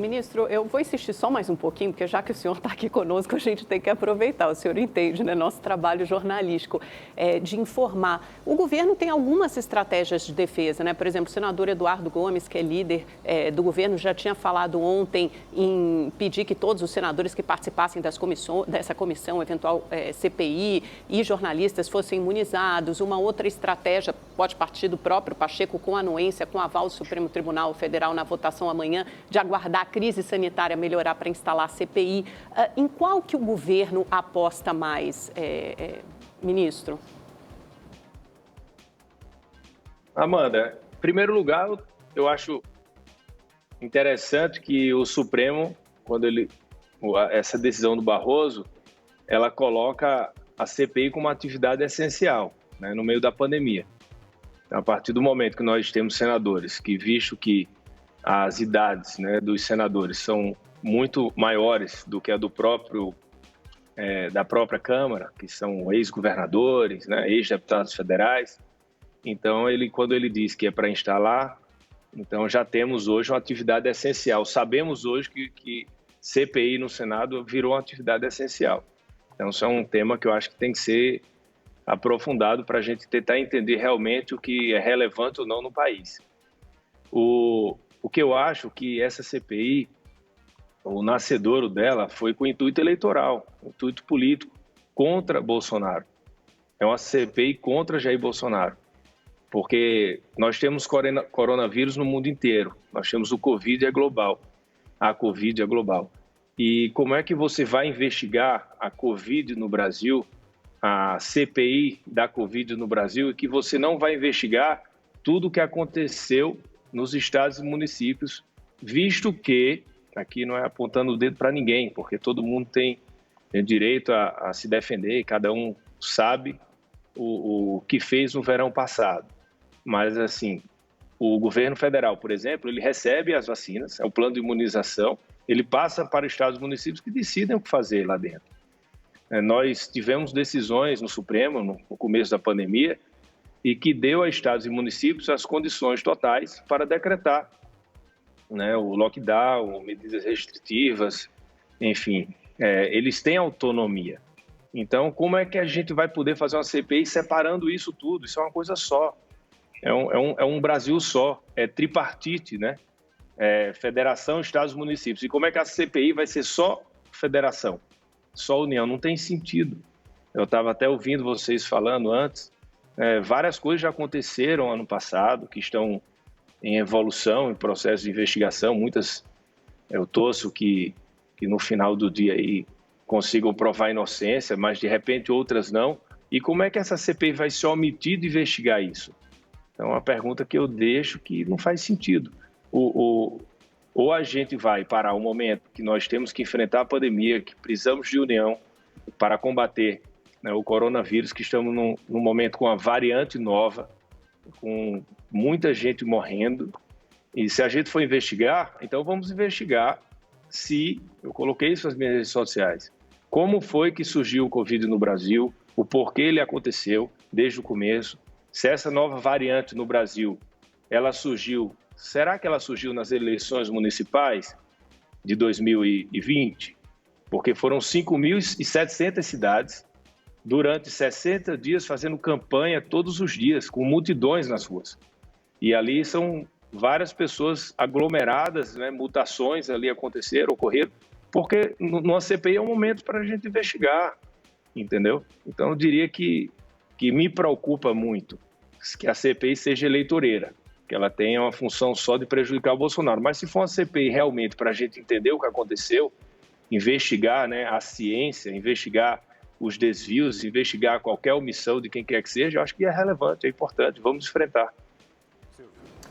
Ministro, eu vou insistir só mais um pouquinho, porque já que o senhor está aqui conosco, a gente tem que aproveitar. O senhor entende, né? Nosso trabalho jornalístico de informar. O governo tem algumas estratégias de defesa, né? Por exemplo, o senador Eduardo Gomes, que é líder do governo, já tinha falado ontem em pedir que todos os senadores que participassem dessa comissão, eventual CPI, e jornalistas fossem imunizados. Uma outra estratégia pode partir do próprio Pacheco, com anuência, com aval do Supremo Tribunal Federal na votação amanhã, de aguardar a crise sanitária melhorar para instalar a CPI. Em qual que o governo aposta mais, ministro? Amanda, em primeiro lugar, eu acho interessante que o Supremo, essa decisão do Barroso, ela coloca a CPI como uma atividade essencial, né, no meio da pandemia. Então, a partir do momento que nós temos senadores que, visto que as idades, né, dos senadores são muito maiores do que a da própria Câmara, que são ex-governadores, né, ex-deputados federais. Então, quando ele diz que é para instalar, então já temos hoje uma atividade essencial. Sabemos hoje que CPI no Senado virou uma atividade essencial. Então, isso é um tema que eu acho que tem que ser aprofundado para a gente tentar entender realmente o que é relevante ou não no país. O que eu acho que essa CPI, o nascedouro dela, foi com intuito eleitoral, intuito político, contra Bolsonaro. É uma CPI contra Jair Bolsonaro, porque nós temos coronavírus no mundo inteiro, nós temos o Covid, é global, a Covid é global. E como é que você vai investigar a Covid no Brasil, a CPI da Covid no Brasil, e que você não vai investigar tudo o que aconteceu nos estados e municípios, visto que, aqui não é apontando o dedo para ninguém, porque todo mundo tem direito a se defender, cada um sabe o que fez no verão passado. Mas, assim, o governo federal, por exemplo, ele recebe as vacinas, é o plano de imunização, ele passa para estados e municípios que decidem o que fazer lá dentro. Nós tivemos decisões no Supremo, no começo da pandemia, e que deu a estados e municípios as condições totais para decretar, né, o lockdown, medidas restritivas, enfim, eles têm autonomia. Então, como é que a gente vai poder fazer uma CPI separando isso tudo? Isso é uma coisa só, é um Brasil só, é tripartite, né? Federação, estados e municípios. E como é que a CPI vai ser só federação, só união? Não tem sentido. Eu estava até ouvindo vocês falando antes, várias coisas já aconteceram ano passado, que estão em evolução, em processo de investigação. Muitas eu torço que no final do dia aí consigam provar a inocência, mas de repente outras não. E como é que essa CPI vai se omitir de investigar isso? Então, é uma pergunta que eu deixo que não faz sentido. Ou a gente vai parar o momento que nós temos que enfrentar a pandemia, que precisamos de união para combater, né, o coronavírus, que estamos num momento com uma variante nova, com muita gente morrendo. E se a gente for investigar, então vamos investigar eu coloquei isso nas minhas redes sociais, como foi que surgiu o Covid no Brasil, o porquê ele aconteceu desde o começo, se essa nova variante no Brasil, será que ela surgiu nas eleições municipais de 2020? Porque foram 5.700 cidades, durante 60 dias, fazendo campanha todos os dias, com multidões nas ruas. E ali são várias pessoas aglomeradas, né? Mutações ali ocorreram, porque numa CPI é um momento para a gente investigar, entendeu? Então, eu diria que me preocupa muito que a CPI seja eleitoreira, que ela tenha uma função só de prejudicar o Bolsonaro. Mas se for uma CPI realmente para a gente entender o que aconteceu, investigar, né, a ciência, investigar os desvios, investigar qualquer omissão de quem quer que seja, eu acho que é relevante, é importante, vamos enfrentar.